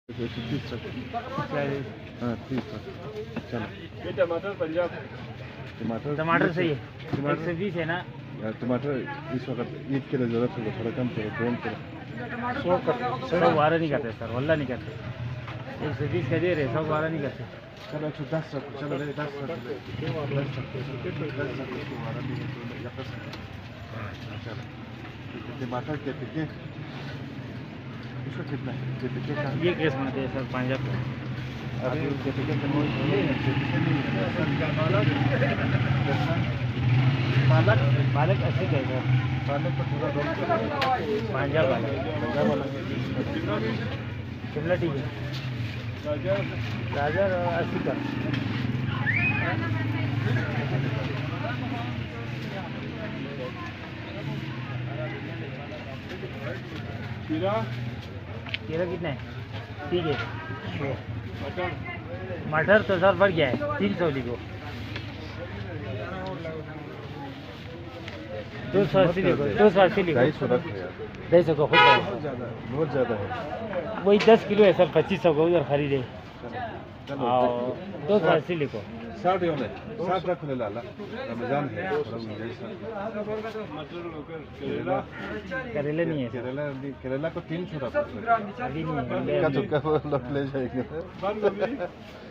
30 हाँ 30 चलो। ये टमाटर पंजाब टमाटर सही है, टमाटर 120 है ना। यार टमाटर इस वक्त 1 किलो ज़रूरत होगा, थोड़ा कम करो, 2 किलो 100 12 नहीं करते सर, वल्ला नहीं करते। 120 का दे रहे, 100 12 नहीं करते। चलो 110 रखो, चलो 10 रखो, 10 रखो, चलो। टमाटर के पिके उसका कितना है? के पिके का ये केस में दे सर पंजाब का। अभी के पिके का पालक पालक 80 का है सर। पालक का पूरा 2 किलो पंजाब वाला पंजाब वाला शिमला ठीक है। गाजर 80 का। खीरा खीरा कितना है? ठीक है। मटर तो सर बढ़ गया है, 300 लिखो। 280 लिखो, 280 लिखो। 250 रखो यार, 250 का खुद है। बहुत ज़्यादा है। वही 10 किलो है सर, 2500 का उधर खरीदे। चलो और 280 लिखो। 60 होने 60 रख ले लाला, रमजान है थोड़ा मुझे केरला करेले नहीं है सर, केरला को 300 रखो, अभी नहीं का है। चुका वो लोग ले जाएंगे।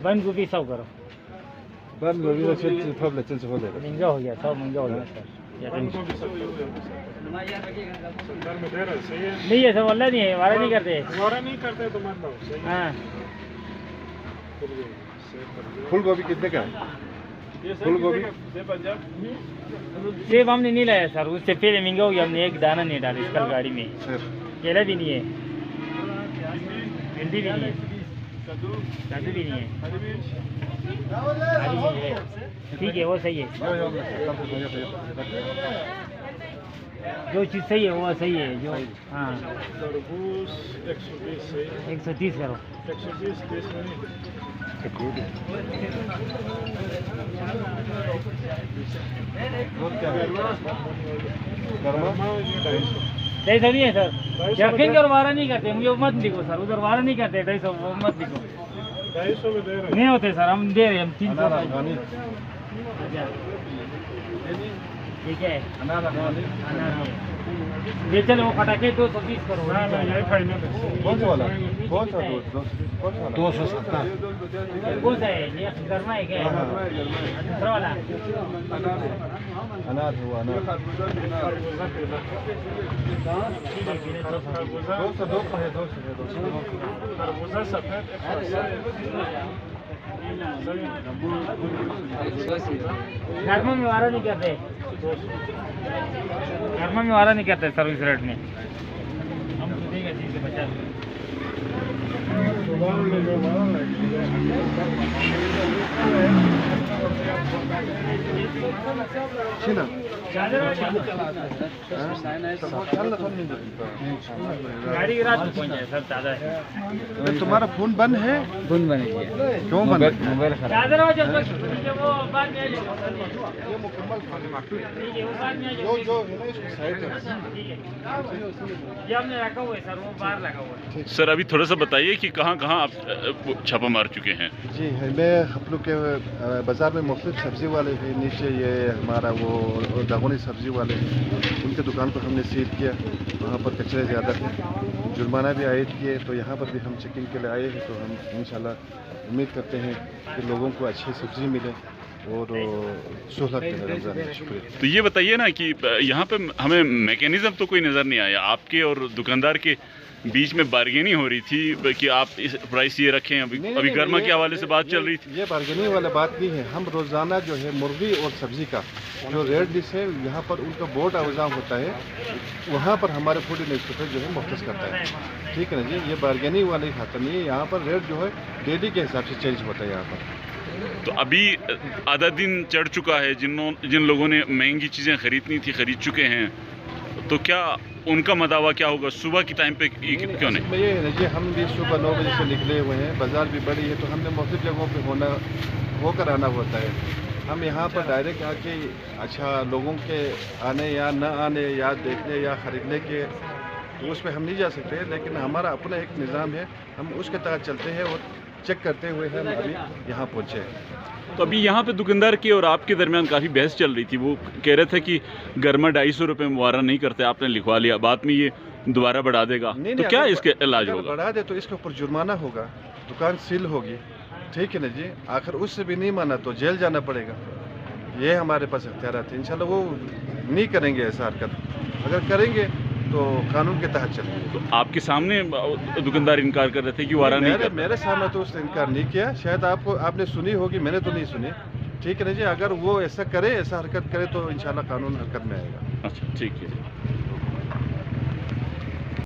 बंद गोभी 100 करो। बंद गोभी में से फब लेते से हो जाएगा। महंगा हो गया, 100 महंगा हो गया सर। सरकार में दे रहे सही है। नहीं है सर, वल्ला नहीं है, हमारा नहीं करते। हमारा नहीं करते तो मत लो सही है। हाँ फूल गोभी कितने का है? ये फूल गोभी दे पंजाब सेब हमने नहीं लाया सर, उससे पहले महंगा हो गया, हमने एक दाना नहीं डाला कल गाड़ी में। सर केला भी नहीं है, भिंडी भी नहीं है, कद्दू कद्दू भी नहीं है, हरी मिर्च हरी मिर्च है। ठीक है, वो सही है। जो चीज़ सही है वो सही है। जो हाँ तरबूज 120 सही है। 130 करो। 120 30 में नहीं गर्मा नहीं सर, नहीं है सर, यकीन करो, वारा नहीं करते मुझे, मत लिखो सर, उधर वारा नहीं करते। 250 वो मत लिखो, 250 में दे रहे नहीं होते सर, हम दे रहे हैं, हम 300। ये क्या है? अनार है। ये चलो वो फटाके 220 करो। ना यही फाइनल है। कौन सा वाला? कौन सा? 270। कौन सा है ये? गर्मा है क्या? दूसरा वाला अनार हुआ अनार। खरबूजा 200 है। खरबूजा सफेद 180 गर्मा में वारा नहीं करते, गर्मा में वारा नहीं करते सर्विस रेट में। हम तो देगा 30 से 50। China. गाड़ी रात में पहुंच जाए सर, ज्यादा है। तो तुम्हारा फोन बंद है? बंद बने गया, क्यों बंद? मोबाइल खराब। चादर हो जब तक वो बाद में आ जाओ। ये मुकम्मल ठीक है, वो बाद में आ जाओ। जो है ना इसको साइड ठीक है, ये हमने रखा हुआ है सर, वो बाहर लगा हुआ है। सर अभी थोड़ा सा बताइए कि कहाँ कहाँ आप छापा मार चुके हैं। जी है, मैं हम लोग के बाज़ार में मुख्तलिफ सब्ज़ी वाले हैं, नीचे ये हमारा वो दागोनी सब्ज़ी वाले हैं, उनके दुकान पर हमने सील किया, वहाँ पर कचरे ज़्यादा थे, जुर्माना भी आयद किए, तो यहाँ पर भी हम चेकिंग के लिए आए हैं। तो हम इंशाल्लाह उम्मीद करते हैं कि लोगों को अच्छी सब्ज़ी मिले और सहूलत मिले रमज़ान में। शुक्रिया। तो ये बताइए ना कि यहाँ पे हमें मैकेनिज़्म तो कोई नज़र नहीं आया, आपके और दुकानदार के बीच में बार्गेनिंग हो रही थी कि आप इस प्राइस ये रखें। अभी गर्मा के हवाले से बात चल रही थी। ये बार्गेनिंग वाला बात नहीं है, हम रोज़ाना जो है मुर्गी और सब्ज़ी का जो रेट लिस्ट है, यहाँ पर उनका बोर्ड आवेज़ा होता है, वहाँ पर हमारे फूड इंस्पेक्टर जो है मुख्तस करता है। ठीक है ना जी, ये बार्गेनिंग वाली खातर नहीं है, यहाँ पर रेट जो है डेली के हिसाब से चेंज होता है यहाँ पर। तो अभी आधा दिन चढ़ चुका है, जिन लोगों ने महंगी चीज़ें ख़रीदनी थी ख़रीद चुके हैं, तो क्या उनका मदावा क्या होगा? सुबह की टाइम पे क्यों नहीं? ये है ना जी, हम भी सुबह 9 बजे से निकले हुए हैं, बाज़ार भी बड़ी है, तो हमने मुख्तलिफ जगहों पे होकर आना होता है। हम यहाँ पर डायरेक्ट आके अच्छा लोगों के आने या न आने या देखने या ख़रीदने के तो उस पर हम नहीं जा सकते, लेकिन हमारा अपना एक निज़ाम है, हम उसके तहत चलते हैं और चेक करते हुए हम अभी यहाँ पहुँचे हैं। तो अभी यहाँ पे दुकानदार के और आपके दरमियान काफ़ी बहस चल रही थी। वो कह रहे थे कि गरमा 250 रुपये मुआवजा नहीं करते, आपने लिखवा लिया, बाद में ये दोबारा बढ़ा देगा। तो क्या इसके इलाज होगा? बढ़ा दे तो इसके ऊपर जुर्माना होगा, दुकान सील होगी, ठीक है ना जी। आखिर उससे भी नहीं माना तो जेल जाना पड़ेगा। ये हमारे पास इख्तियार थे, इंशाल्लाह वो नहीं करेंगे ऐसा हरकत। अगर करेंगे तो कानून के तहत चलेंगे। तो आपके सामने दुकानदार इनकार कर रहे थे कि वारा नहीं करता। मेरे सामने तो उसने इनकार नहीं किया, शायद आपने सुनी होगी, मैंने तो नहीं सुनी, ठीक है ना जी। अगर वो ऐसा करे, ऐसा हरकत करे तो इंशाल्लाह कानून हरकत में आएगा। अच्छा, ठीक है।